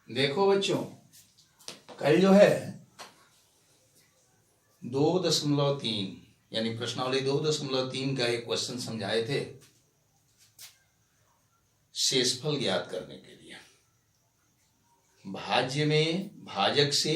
देखो बच्चों, कल जो है 2.3 यानी प्रश्नावली 2.3 का एक क्वेश्चन समझाए थे शेषफल ज्ञात करने के लिए। भाज्य में भाजक से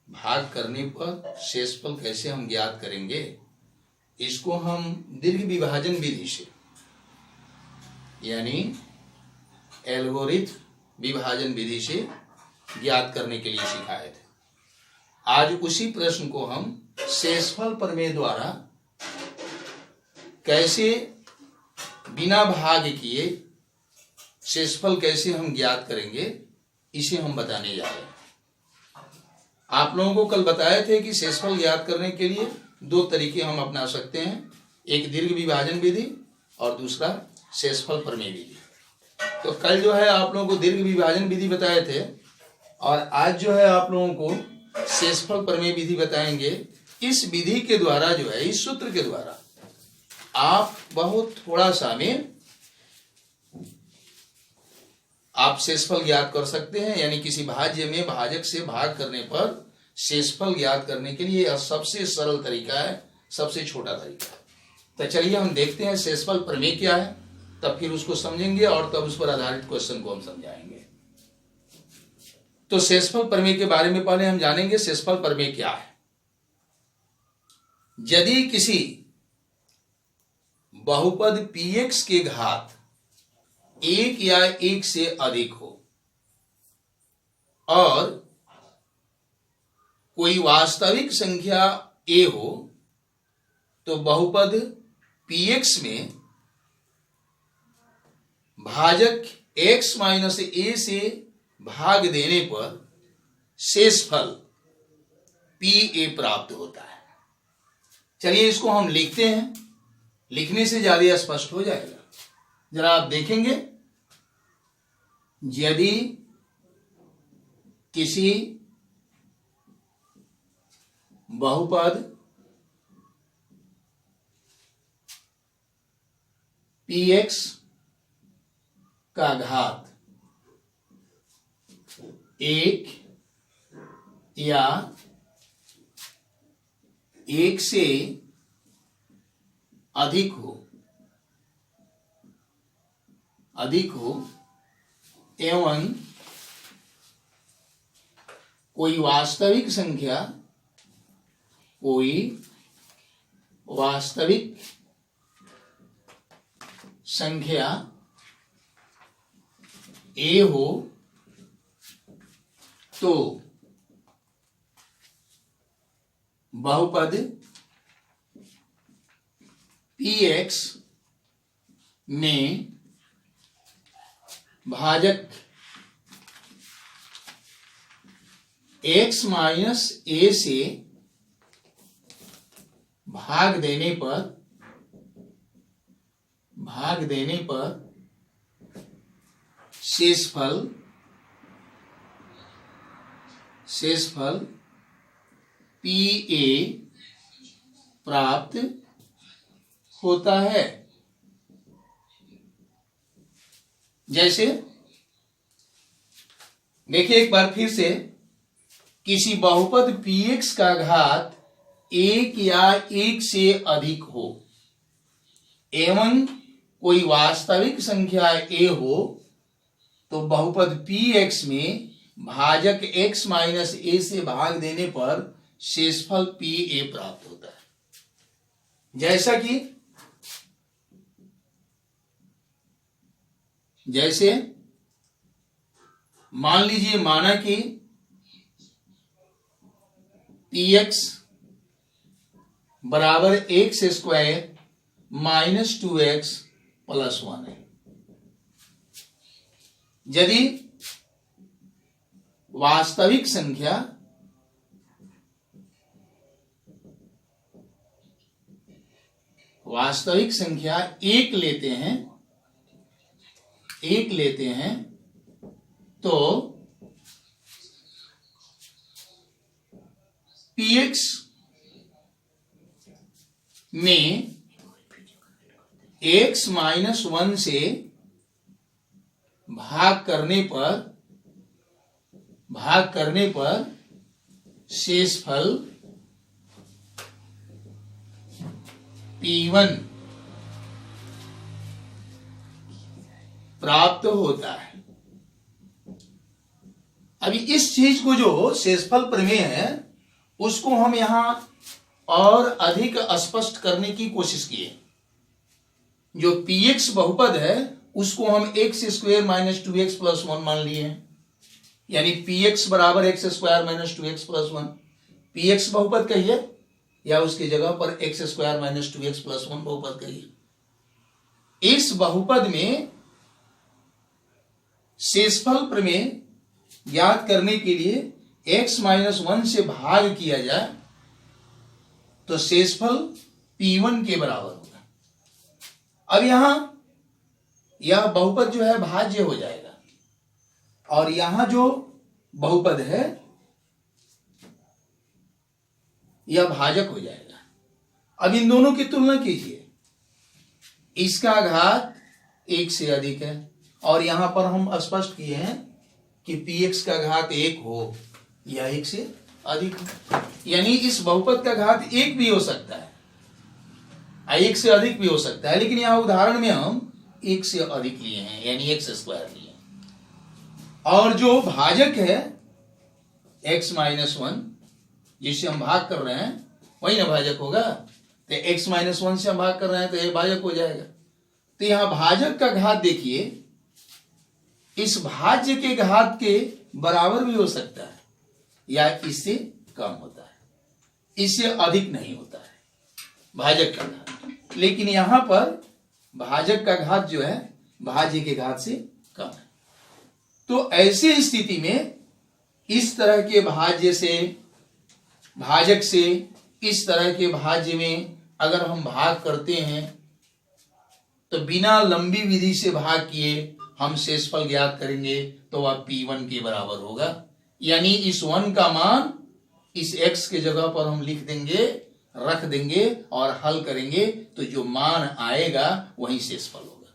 भाग करने पर शेषफल कैसे हम ज्ञात करेंगे, इसको हम दीर्घ विभाजन विधि से यानी एल्गोरिथम विभाजन विधि से ज्ञात करने के लिए सिखाए थे। आज उसी प्रश्न को हम शेषफल प्रमेय द्वारा कैसे बिना भाग किए शेषफल कैसे हम ज्ञात करेंगे, इसे हम बताने जा रहे हैं। आप लोगों को कल बताए थे कि शेषफल ज्ञात करने के लिए दो तरीके हम अपना सकते हैं, एक दीर्घ विभाजन विधि और दूसरा शेषफल प्रमेय विधि। तो कल जो है आप लोगों को दीर्घ विभाजन विधि बताए थे और आज जो है आप लोगों को शेषफल प्रमेय विधि बताएंगे। इस विधि के द्वारा जो है, इस सूत्र के द्वारा आप बहुत थोड़ा सा में आप शेषफल ज्ञात कर सकते हैं। यानी किसी भाज्य में भाजक से भाग करने पर शेषफल ज्ञात करने के लिए यह सबसे सरल तरीका है, सबसे छोटा तरीका है। तो चलिए हम देखते हैं शेषफल प्रमेय क्या है, तब फिर उसको समझेंगे और तब उस पर आधारित क्वेश्चन को हम समझाएंगे। तो शेषफल प्रमेय के बारे में पहले हम जानेंगे शेषफल प्रमेय क्या है। यदि किसी बहुपद px के घात 1 या 1 से अधिक हो और कोई वास्तविक संख्या a हो, तो बहुपद px में भाजक x माइनस a से भाग देने पर शेषफल pa प्राप्त होता है। चलिए इसको हम लिखते हैं, लिखने से ज्यादा स्पष्ट हो जाएगा। जरा आप देखेंगे, यदि किसी बहुपद px का घात 1 या 1 से अधिक हो एवं कोई वास्तविक संख्या a हो, तो बहुपद px में भाजक x माइनस a से भाग देने पर शेषफल pa प्राप्त होता है। जैसे देखिए एक बार फिर से, किसी बहुपद px का घात 1 या 1 से अधिक हो एवं कोई वास्तविक संख्या a हो, तो बहुपद px में भाजक x माइनस a से भाग देने पर शेषफल pa प्राप्त होता है। जैसे मान लीजिए, माना कि px बराबर x square minus 2x plus 1 है। यदि वास्तविक संख्या 1 लेते हैं, तो px में x माइनस 1 से भाग करने पर भाग करने पर शेषफल P1 प्राप्त होता है। अभी इस चीज को जो शेषफल प्रमेय है उसको हम यहां और अधिक स्पष्ट करने की कोशिश किए। जो px बहुपद है उसको हम x square minus 2x plus 1 मान लिए हैं, यानी px बराबर x square minus 2x plus 1। px बहुपद कहिए या उसकी जगह पर x square minus 2x plus 1 बहुपद कहिए। इस बहुपद में शेषफल प्रमेय ज्ञात करने के लिए x माइनस 1 से भाग किया जाए तो शेषफल P1 के बराबर होगा। अब यहां यह बहुपद जो है भाज्य हो जाएगा और यहां जो बहुपद है यह भाजक हो जाएगा। अब इन दोनों की तुलना कीजिए, इसका घात 1 से अधिक है और यहां पर हम स्पष्ट किए हैं कि px का घात 1 हो या 1 से अधिक हो, यानी इस बहुपद का घात 1 भी हो सकता है, 1 से अधिक भी हो सकता है, लेकिन यहां उदाहरण में हम 1 से अधिक लिए हैं यानी x स्क्वायर लिए। और जो भाजक है x माइनस 1 जिससे हम भाग कर रहे हैं वही ना भाजक होगा, तो x माइनस 1 से हम भाग कर रहे हैं तो ये भाजक हो जाएगा। तो यहां भाजक का घात देखिए इस भाज्य के घात के बराबर भी हो सकता है या इससे कम होता है, इससे अधिक नहीं होता है भाजक का घात, लेकिन यहां पर भाजक का घात जो है भाज्य के घात से कम है। तो ऐसी स्थिति में इस तरह के भाज्य से भाजक से इस तरह के भाज्य में अगर हम भाग करते हैं तो बिना लंबी विधि से भाग किए हम शेषफल ज्ञात करेंगे तो वह P1 के बराबर होगा, यानी इस 1 का मान इस x के जगह पर हम लिख देंगे, रख देंगे और हल करेंगे तो जो मान आएगा वही शेषफल होगा।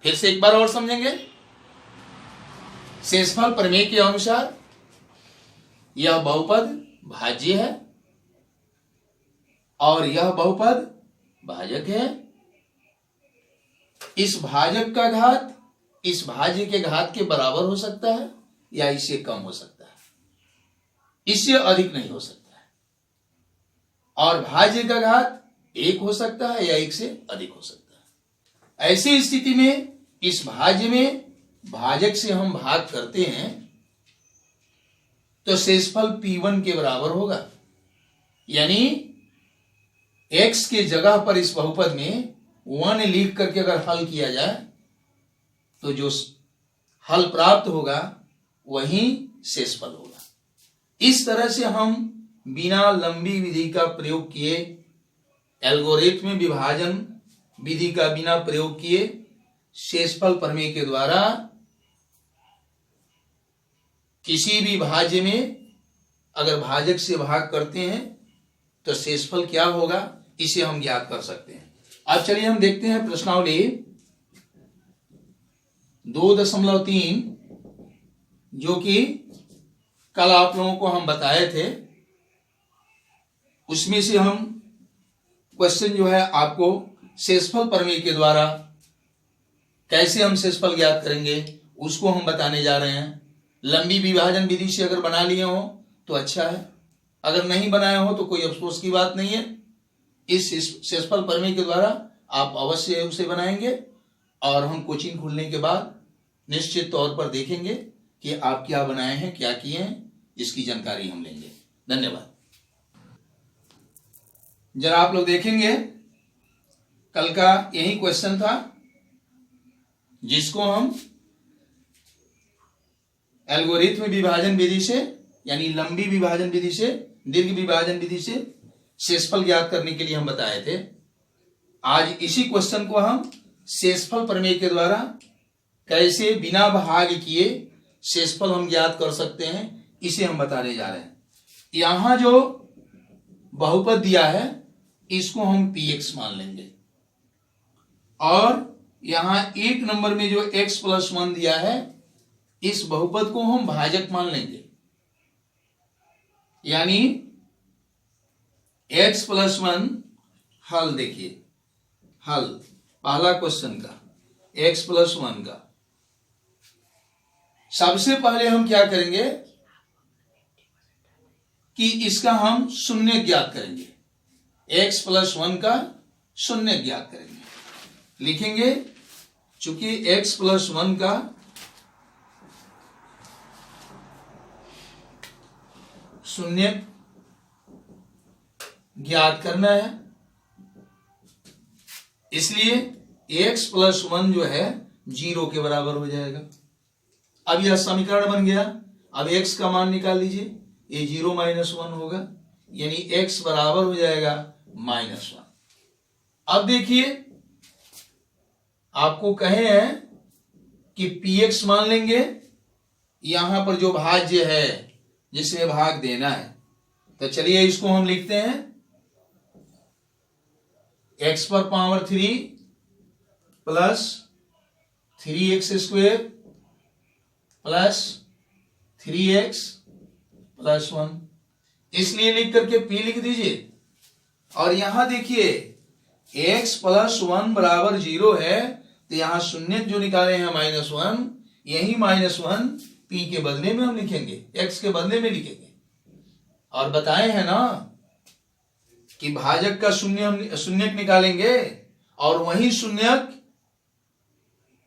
फिर से एक बार और समझेंगे। शेषफल प्रमेय के अनुसार यह बहुपद भाज्य है और यह बहुपद भाजक है। इस भाजक का घात इस भाज्य के घात के बराबर हो सकता है या इससे कम हो सकता है, इससे अधिक नहीं हो सकता है। और भाज्य का घात 1 हो सकता है या 1 से अधिक हो सकता है। ऐसी स्थिति में इस भाज्य में भाजक से हम भाग करते हैं तो शेषफल P1 के बराबर होगा, यानी x के जगह पर इस बहुपद में 1 लिख करके अगर हल किया जाए तो जो हल प्राप्त होगा वही शेषफल होगा। इस तरह से हम बिना लंबी विधि का प्रयोग किए, एल्गोरिथम विभाजन विधि का बिना प्रयोग किए शेषफल प्रमेय के द्वारा किसी भी भाज्य में अगर भाजक से भाग करते हैं तो शेषफल क्या होगा इसे हम ज्ञात कर सकते हैं। अब चलिए हम देखते हैं प्रश्नावली 2.3 जो कि कल आप लोगों को हम बताए थे, उसमें से हम क्वेश्चन जो है आपको शेषफल प्रमेय के द्वारा कैसे हम शेषफल ज्ञात करेंगे उसको हम बताने जा रहे हैं। लंबी विभाजन विधि से अगर बना लिए हो तो अच्छा है, अगर नहीं बनाए हो तो कोई अफसोस की बात नहीं है। इस शेषफल प्रमेय के द्वारा आप अवश्य उसे बनाएंगे और हम कोचिंग खुलने के बाद निश्चित तौर पर देखेंगे कि आप क्या बनाए हैं, क्या किए हैं, इसकी जानकारी हम लेंगे। धन्यवाद। जरा आप लोग देखेंगे कल का यही क्वेश्चन था जिसको हम एल्गोरिथम विभाजन विधि से यानी लंबी विभाजन विधि से दीर्घ विभाजन विधि से शेषफल ज्ञात करने के लिए हम बताए थे। आज इसी क्वेश्चन को हम शेषफल प्रमेय के द्वारा कैसे बिना भाग किए शेषफल हम ज्ञात कर सकते हैं इसे हम बताने जा रहे हैं। यहां जो बहुपद दिया है इसको हम px मान लेंगे और यहां 1 नंबर में जो x + 1 दिया है इस बहुपद को हम भाजक मान लेंगे, यानी x+1 हल देखिए, हल पहला क्वेश्चन का x+1 का। सबसे पहले हम क्या करेंगे कि इसका हम शून्य ज्ञात करेंगे, x+1 का शून्य ज्ञात करेंगे। लिखेंगे चूंकि x+1 का शून्य ज्ञात करना है, इसलिए x+1 जो है 0 के बराबर हो जाएगा। अब यह समीकरण बन गया। अब x का मान निकाल लीजिए, ये 0 - 1 होगा, यानी x बराबर हो जाएगा -1। अब देखिए आपको कहे हैं कि px मान लेंगे, यहां पर जो भाज्य है जिसमें भाग देना है, तो चलिए इसको हम लिखते हैं x⁻³ plus 3x² plus 3x plus 1, इसलिए लिख करके p लिख दीजिए। और यहां देखिए x+1 बराबर 0 है, तो यहां शून्य जो निकाले हैं -1, यही -1 p के बदले में हम लिखेंगे, x के बदले में लिखेंगे। और बताए हैं ना कि भाजक का शून्यक निकालेंगे, और वही शून्यक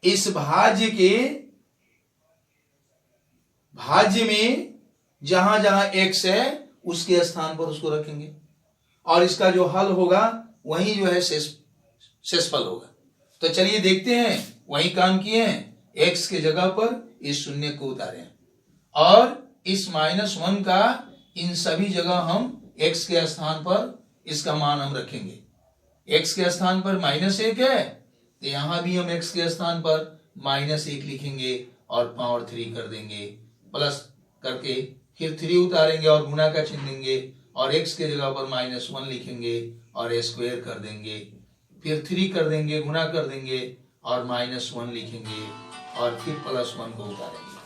इस भाज्य के भाज्य में जहां जहां x है उसके स्थान पर उसको रखेंगे, और इसका जो हल होगा वही जो है शेषफल होगा। तो चलिए देखते हैं, वही काम किए हैं, x के जगह पर इस शून्य को उतारे हैं, और इस -1 का इन सभी जगह हम x के स्थान पर इसका मान हम रखेंगे। x के स्थान पर -1 है, तो यहां भी हम x के स्थान पर -1 लिखेंगे और पावर 3 कर देंगे, प्लस करके फिर 3 उतारेंगे और गुना का चिन्ह देंगे, और x के जगह पर -1 लिखेंगे और स्क्वायर कर देंगे, फिर 3 कर देंगे, गुना कर देंगे और -1 लिखेंगे और फिर +1 को उतारेंगे।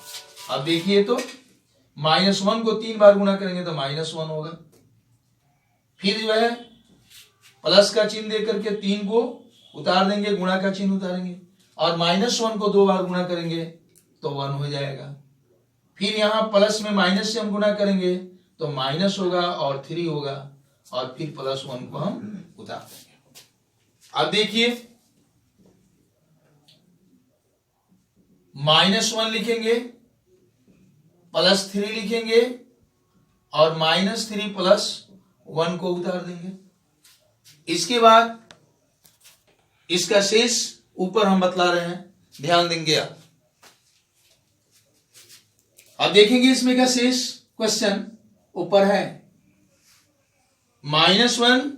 अब देखिए तो -1 को 3 बार गुना करेंगे तो -1 होगा, फिर जो है प्लस का चिन्ह देकर के 3 को उतार देंगे, गुणा का चिन्ह उतारेंगे, और -1 को 2 बार गुणा करेंगे तो 1 हो जाएगा। फिर यहां प्लस में माइनस से हम गुणा करेंगे तो माइनस होगा और 3 होगा, और फिर +1 को हम उतार देंगे। अब देखिए -1 लिखेंगे, +3 लिखेंगे और -3 + 1 को उतार देंगे। इसके बाद इसका शेष ऊपर हम बतला रहे हैं, ध्यान देंगे आप। अब देखेंगे इसमें क्या शेष क्वेश्चन ऊपर है, -1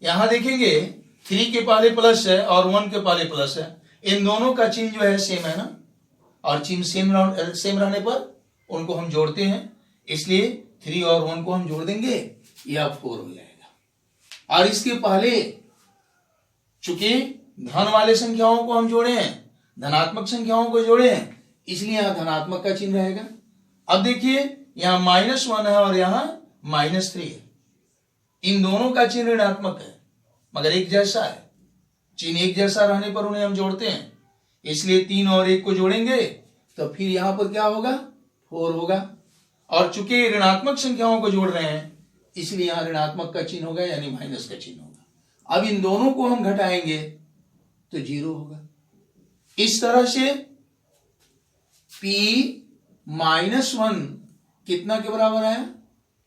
यहां देखेंगे 3 के पहले प्लस है और 1 के पहले प्लस है, इन दोनों का चिन्ह जो है सेम है ना, और चिन्ह सेम रहने पर उनको हम जोड़ते हैं, इसलिए 3 और 1 को हम जोड़ देंगे, यह 4 हो जाएगा। और इसके पहले चूंकि धन वाले संख्याओं को हम जोड़े हैं, धनात्मक संख्याओं को जोड़े हैं, इसलिए यहां धनात्मक का चिन्ह रहेगा। अब देखिए यहां -1 है और यहां -3 है, इन दोनों का चिन्ह ऋणात्मक है मगर एक जैसा है, चिन्ह एक जैसा रहने पर उन्हें हम जोड़ते हैं, इसलिए 3 और 1 को जोड़ेंगे तो फिर यहां पर क्या होगा, 4 होगा। और चूंकि ऋणात्मक संख्याओं को जोड़ रहे हैं इसलिए यहां ऋणात्मक का चिन्ह होगा, यानी माइनस का चिन्ह होगा। अब इन दोनों को हम घटाएंगे तो 0 होगा। इस तरह से p-1 कितना के बराबर है,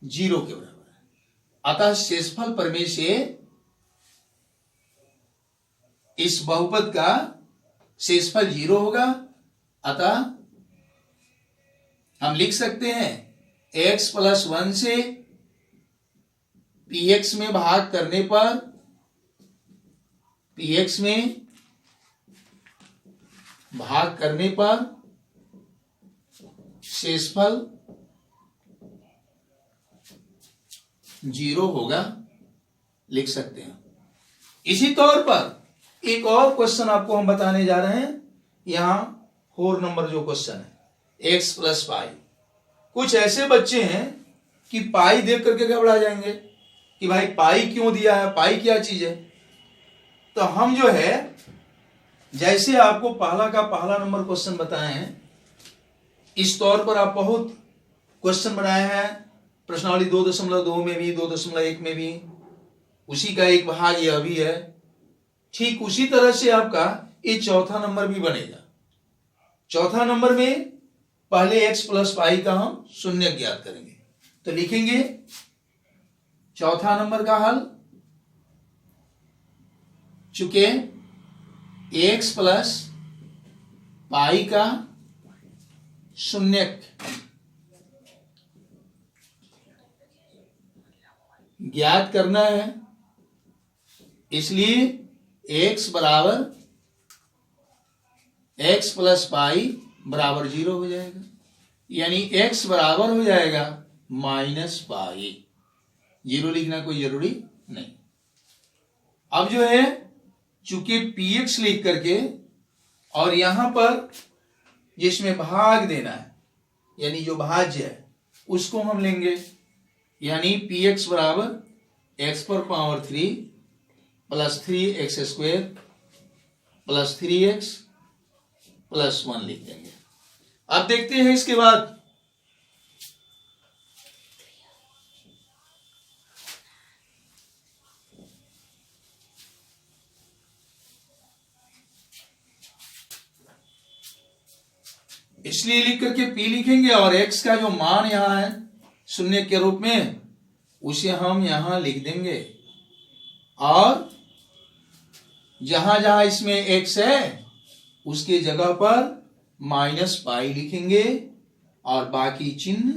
0 के बराबर है। अतः शेषफल प्रमेय से इस बहुपद का शेषफल 0 होगा। अतः हम लिख सकते हैं x+1 से px में भाग करने पर, px में भाग करने पर शेषफल 0 होगा, लिख सकते हैं। इसी तौर पर एक और क्वेश्चन आपको हम बताने जा रहे हैं, यहां 4 नंबर जो क्वेश्चन है, एक्स प्लस पाई। कुछ ऐसे बच्चे हैं कि पाई देख करके घबरा जाएंगे कि भाई पाई क्यों दिया है, पाई क्या चीज है। तो हम जो है जैसे आपको पहला का पहला नंबर क्वेश्चन बताए हैं, इस तौर पर आप बहुत क्वेश्चन बनाए हैं प्रश्नावली 2.2 में भी, 2.1 में भी, उसी का एक भाग यह भी है। ठीक उसी तरह से आपका ये चौथा नंबर भी बनेगा। चौथा नंबर में पहले x प्लस पाई का हम शून्य ज्ञात करेंगे। तो लिखेंगे चौथा नंबर का हल, चूंकि x प्लस पाई का शून्य ज्ञात करना है, इसलिए x बराबर x प्लस पाई बराबर 0 हो जाएगा, यानी x बराबर हो जाएगा माइनस पाई। 0 लिखना कोई जरूरी नहीं। अब जो है चूंकि px लिख करके और यहां पर जिसमें भाग देना है यानी जो भाज्य है उसको हम लेंगे, यानी px बराबर x पर power 3 plus 3x square plus 3x plus 1 लिख देंगे। अब देखते हैं इसके बाद इसलिए लिख करके p लिखेंगे और x का जो मान यहां है शून्य के रूप में उसे हम यहां लिख देंगे, और जहां जहां इसमें x है उसके जगह पर माइनस पाई लिखेंगे, और बाकी चिन्ह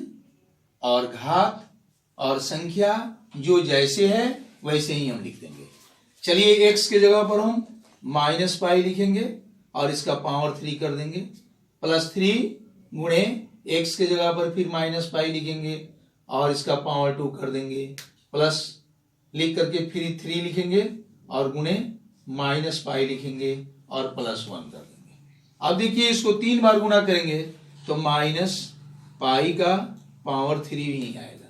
और घात और संख्या जो जैसे है वैसे ही हम लिख देंगे। चलिए x के जगह पर हम माइनस पाई लिखेंगे और इसका पावर 3 कर देंगे, प्लस 3 गुणे x के जगह पर फिर माइनस पाई लिखेंगे और इसका पावर 2 कर देंगे, प्लस लिख करके फिर 3 लिखेंगे और गुणे माइनस पाई लिखेंगे और प्लस 1 कर देंगे। अब देखिए इसको 3 बार गुणा करेंगे तो माइनस पाई का पावर 3 ही आएगा।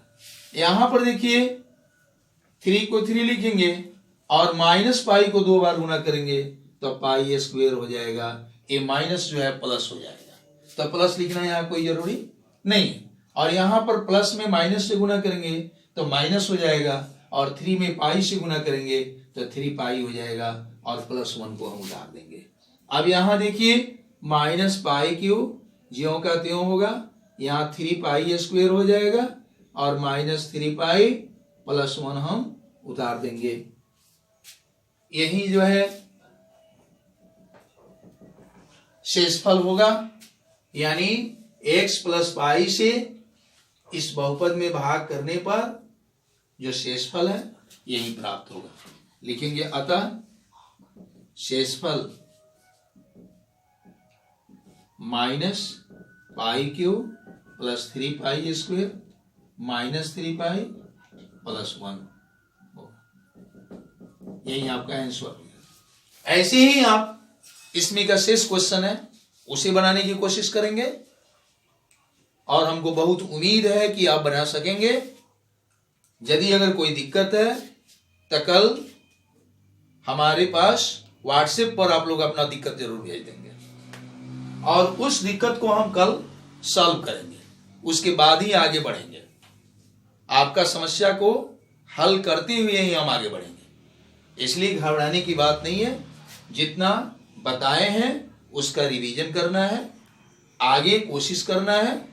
यहां पर देखिए 3 को 3 लिखेंगे और माइनस पाई को 2 बार गुणा करेंगे तो पाई स्क्वायर हो जाएगा, ये माइनस जो है प्लस हो जाएगा। तो प्लस लिखना यहाँ कोई जरूरी नहीं, और यहां पर प्लस में माइनस से गुणा करेंगे तो माइनस हो जाएगा, और 3 में पाई से गुणा करेंगे तो 3 पाई हो जाएगा, और प्लस 1 को हम उतार देंगे। अब यहां देखिए माइनस पाई क्यू ज्यों का त्यों होगा, यहाँ 3 पाई स्क्वायर हो जाएगा और माइनस 3 पाई प्लस 1 हम उतार देंगे। यही जो है शेषफल होगा, यानी x प्लस पाई से इस बहुपद में भाग करने पर जो शेषफल है यही प्राप्त होगा। लिखेंगे अतः शेषफल minus pi q plus 3 pi square minus 3 pi plus 1 होगा। यही आपका आंसर। ऐसे ही आप इसमें का शेष क्वेश्चन है उसे बनाने की कोशिश करेंगे, और हमको बहुत उम्मीद है कि आप बना सकेंगे। यदि अगर कोई दिक्कत है तो कल हमारे पास व्हाट्सएप पर आप लोग अपना दिक्कत जरूर भेज देंगे, और उस दिक्कत को हम कल सॉल्व करेंगे, उसके बाद ही आगे बढ़ेंगे। आपका समस्या को हल करते हुए ही हम आगे बढ़ेंगे, इसलिए घबराने की बात नहीं है। जितना बताए हैं उसका रिवीजन करना है, आगे कोशिश करना है।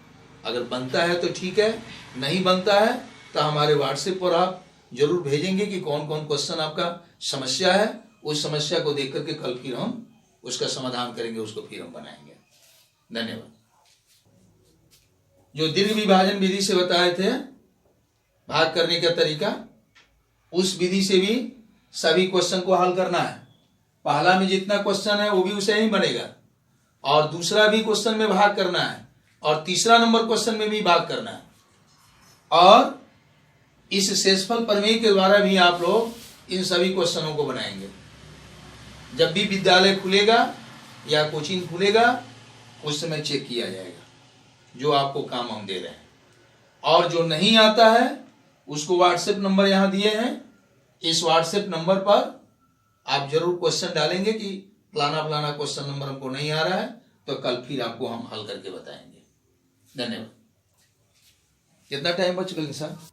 अगर बनता है तो ठीक है, नहीं बनता है तो हमारे व्हाट्सएप पर आप जरूर भेजेंगे कि कौन कौन क्वेश्चन आपका समस्या है। उस समस्या को देख करके कल फिर हम उसका समाधान करेंगे, उसको फिर हम बनाएंगे। धन्यवाद। जो दीर्घ विभाजन विधि से बताए थे भाग करने का तरीका, उस विधि से भी सभी क्वेश्चन को हल करना है। पहला में जितना क्वेश्चन है वो भी उसे ही बनेगा, और दूसरा भी क्वेश्चन में भाग करना है, और तीसरा नंबर क्वेश्चन में भी भाग करना है, और इस शेषफल प्रमेय के द्वारा भी आप लोग इन सभी क्वेश्चनों को बनाएंगे। जब भी विद्यालय खुलेगा या कोचिंग खुलेगा उस समय चेक किया जाएगा। जो आपको काम हम दे रहे हैं। और जो नहीं आता है उसको व्हाट्सएप नंबर यहां दिए हैं, इस व्हाट्सएप नंबर पर आप जरूर क्वेश्चन डालेंगे कि फलाना फलाना क्वेश्चन नंबर हमको नहीं आ रहा है, तो कल फिर आपको हम हल करके बताएंगे। धन्यवाद। कितना टाइम बच गया सर?